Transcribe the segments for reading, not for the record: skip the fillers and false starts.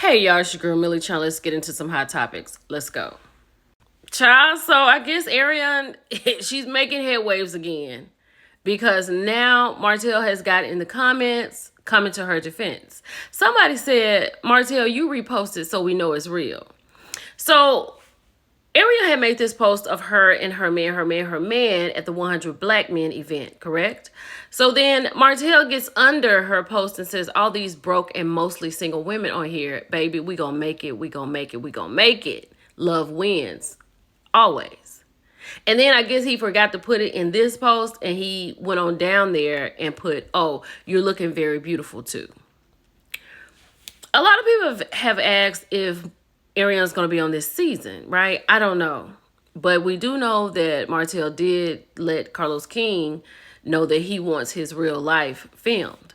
Hey y'all, it's your girl Millie Chan. Let's get into some hot topics. Let's go. Child, so I guess Arion, she's making head waves again. Because now Martell has got in the comments coming to her defense. Somebody said, Martell, you reposted so we know it's real. So Arion had made this post of her and her man at the 100 Black Men event, correct? So then Martell gets under her post and says, all these broke and mostly single women on here, baby, we gonna make it, we gonna make it, we gonna make it. Love wins, always. And then I guess he forgot to put it in this post and he went on down there and put, oh, you're looking very beautiful too. A lot of people have asked if Arion's going to be on this season, right? I don't know. But we do know that Martell did let Carlos King know that he wants his real life filmed.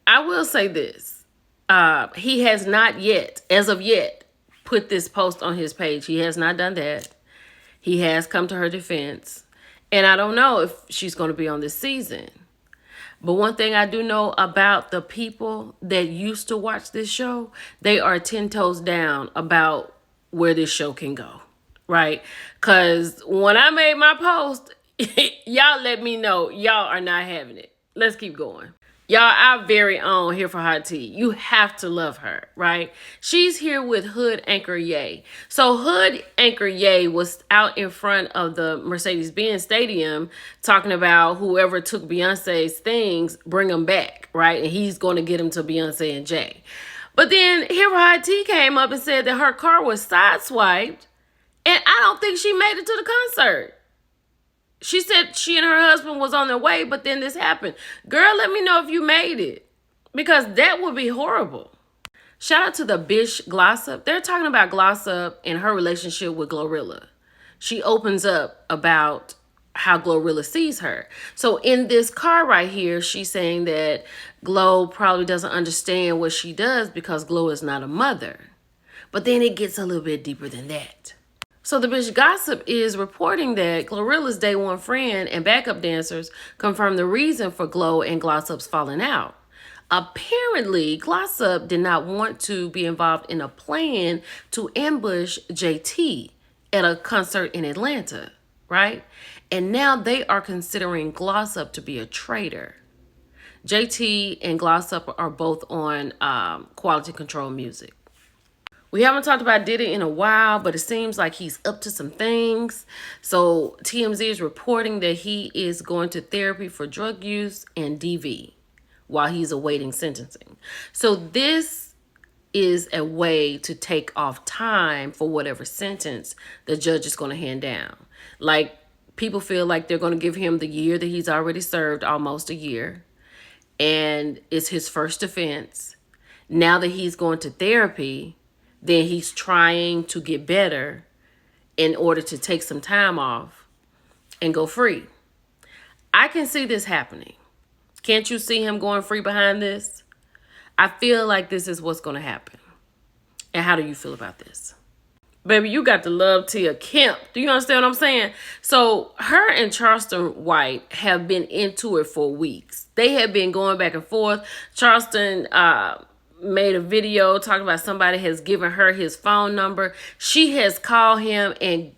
I will say this. He has not yet, as of yet, put this post on his page. He has not done that. He has come to her defense. And I don't know if she's going to be on this season. But one thing I do know about the people that used to watch this show, they are 10 toes down about where this show can go, right? Because when I made my post, y'all let me know y'all are not having it. Let's keep going. Y'all, our very own Here for Hot Tea. You have to love her, right? She's here with Hood Anchor Ye. So Hood Anchor Ye was out in front of the Mercedes-Benz Stadium talking about whoever took Beyonce's things, bring them back, right? And he's going to get them to Beyonce and Jay. But then Here for Hot Tea came up and said that her car was sideswiped, and I don't think she made it to the concert. She said she and her husband was on their way, but then this happened. Girl, let me know if you made it, because that would be horrible. Shout out to the bitch Glossup. They're talking about Glossup and her relationship with Glorilla. She opens up about how Glorilla sees her. So in this car right here, she's saying that Glo probably doesn't understand what she does because Glo is not a mother. But then it gets a little bit deeper than that. So the bitch Gossip is reporting that Glorilla's day one friend and backup dancers confirmed the reason for Glo and Glossup's falling out. Apparently, Glossup did not want to be involved in a plan to ambush JT at a concert in Atlanta, right? And now they are considering Glossup to be a traitor. JT and Glossup are both on Quality Control Music. We haven't talked about Diddy in a while, but it seems like he's up to some things. So TMZ is reporting that he is going to therapy for drug use and DV while he's awaiting sentencing. So this is a way to take off time for whatever sentence the judge is going to hand down. Like, people feel like they're going to give him the year that he's already served, almost a year. And it's his first offense. Now that he's going to therapy, then he's trying to get better in order to take some time off and go free. I can see this happening. Can't you see him going free behind this? I feel like this is what's going to happen. And how do you feel about this? Baby, you got to love Tia Kemp. Do you understand what I'm saying? So her and Charleston White have been into it for weeks. They have been going back and forth. Charleston made a video talking about somebody has given her his phone number. She has called him, and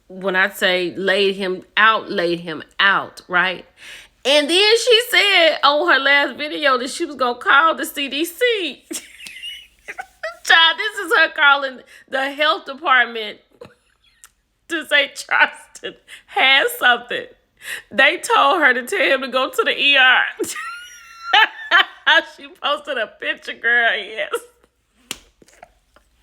when I say laid him out, right? And then she said on her last video that she was going to call the CDC. Child, this is her calling the health department to say Charleston has something. They told her to tell him to go to the ER. She posted a picture, girl. Yes.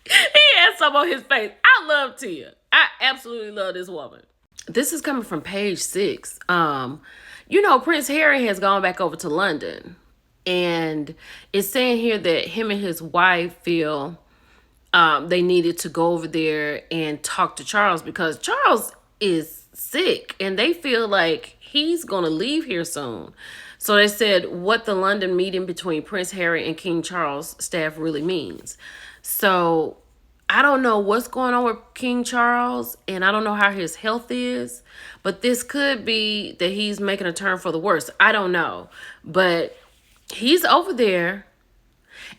He had some on his face. I love Tia. I absolutely love this woman. This is coming from page 6. You know, Prince Harry has gone back over to London. And it's saying here that him and his wife feel they needed to go over there and talk to Charles because Charles is sick and they feel like he's going to leave here soon. So they said what the London meeting between Prince Harry and King Charles staff really means. So I don't know what's going on with King Charles, and I don't know how his health is, but this could be that he's making a turn for the worse. I don't know, but he's over there.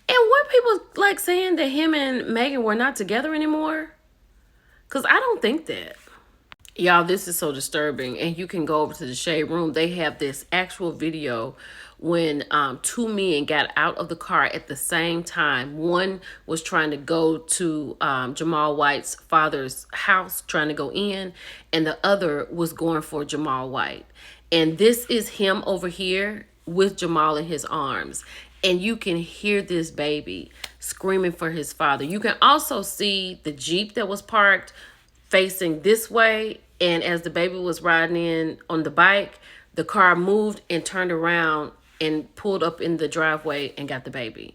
And when people like saying that him and Megan were not together anymore? Because I don't think that. Y'all, this is so disturbing. And you can go over to the Shade Room. They have this actual video when two men got out of the car at the same time. One was trying to go to Jamal White's father's house, trying to go in, and the other was going for Jamal White. And this is him over here with Jamal in his arms. And you can hear this baby screaming for his father. You can also see the Jeep that was parked facing this way, and as the baby was riding in on the bike, the car moved and turned around and pulled up in the driveway and got the baby.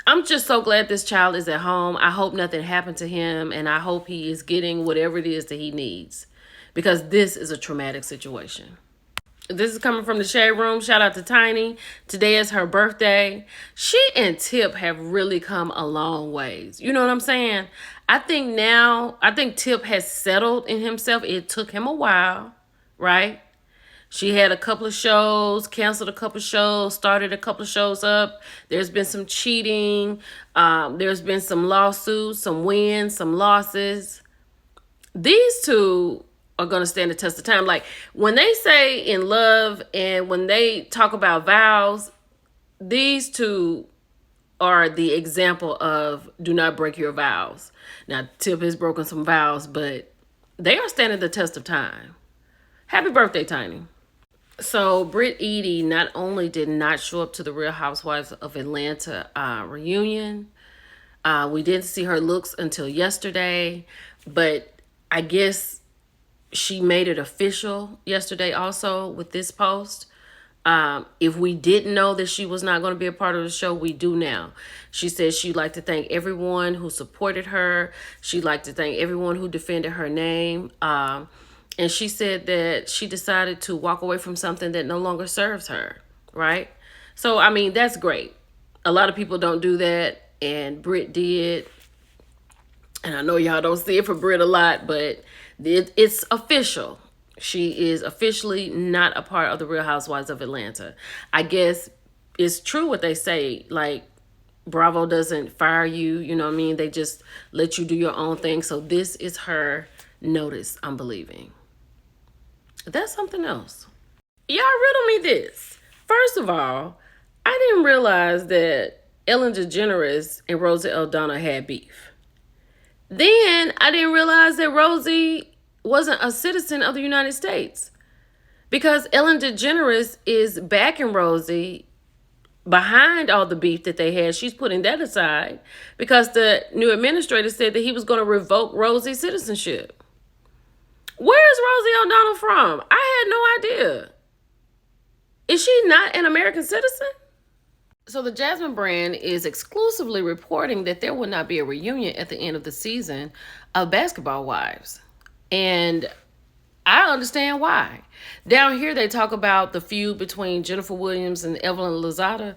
I'm just so glad this child is at home. I hope nothing happened to him, and I hope he is getting whatever it is that he needs, because this is a traumatic situation. This is coming from the Shade Room. Shout out to Tiny. Today is her birthday. She and Tip have really come a long ways. You know what I'm saying? I think Tip has settled in himself. It took him a while, right? She had a couple of shows, canceled a couple of shows, started a couple of shows up. There's been some cheating. There's been some lawsuits, some wins, some losses. These two are going to stand the test of time. Like when they say in love and when they talk about vows, these two are the example of do not break your vows. Now, Tip has broken some vows, but they are standing the test of time. Happy birthday, Tiny. So Brit Edie not only did not show up to the Real Housewives of Atlanta reunion, we didn't see her looks until yesterday, but I guess she made it official yesterday also with this post. If we didn't know that she was not going to be a part of the show, we do now. She says she'd like to thank everyone who supported her. She'd like to thank everyone who defended her name. And she said that she decided to walk away from something that no longer serves her, right? So, I mean, that's great. A lot of people don't do that, and Brit did. And I know y'all don't see it for Brit a lot, but it's official. She is officially not a part of the Real Housewives of Atlanta. I guess it's true what they say, like Bravo doesn't fire you, you know what I mean? They just let you do your own thing. So this is her notice, I'm believing. That's something else. Y'all riddle me this. First of all, I didn't realize that Ellen DeGeneres and Rosie O'Donnell had beef. Then I didn't realize that Rosie wasn't a citizen of the United States, because Ellen DeGeneres is backing Rosie behind all the beef that they had. She's putting that aside because the new administrator said that he was going to revoke Rosie's citizenship. Where is Rosie O'Donnell from? I had no idea. Is she not an American citizen? So the Jasmine brand is exclusively reporting that there will not be a reunion at the end of the season of Basketball Wives. And I understand why. Down here, they talk about the feud between Jennifer Williams and Evelyn Lozada.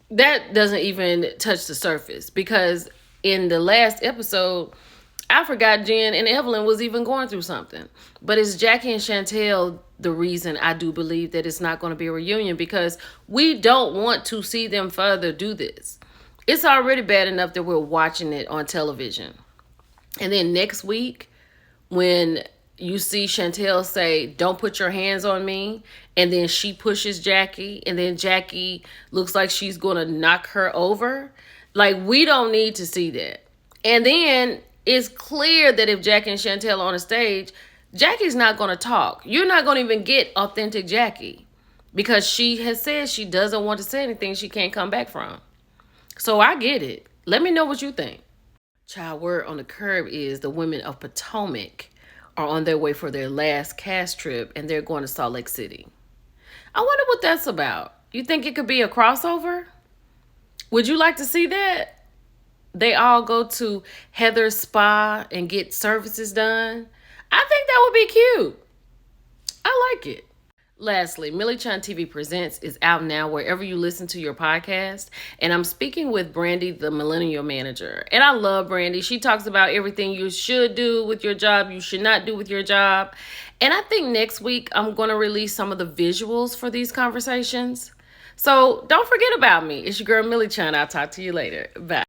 That doesn't even touch the surface, because in the last episode, I forgot Jen and Evelyn was even going through something. But it's Jackie and Chantel the reason I do believe that it's not going to be a reunion, because we don't want to see them further do this. It's already bad enough that we're watching it on television. And then next week, when you see Chantel say, "Don't put your hands on me," and then she pushes Jackie, and then Jackie looks like she's going to knock her over. Like, we don't need to see that. And then it's clear that if Jackie and Chantel are on a stage, Jackie's not going to talk. You're not going to even get authentic Jackie, because she has said she doesn't want to say anything she can't come back from. So I get it. Let me know what you think. Child, word on the curb is the women of Potomac are on their way for their last cast trip, and they're going to Salt Lake City. I wonder what that's about. You think it could be a crossover? Would you like to see that? They all go to Heather's spa and get services done. I think that would be cute. I like it. Lastly, Millie Chan TV Presents is out now wherever you listen to your podcast. And I'm speaking with Brandy, the Millennial Manager. And I love Brandy. She talks about everything you should do with your job, you should not do with your job. And I think next week I'm going to release some of the visuals for these conversations. So don't forget about me. It's your girl Millie Chan. I'll talk to you later. Bye.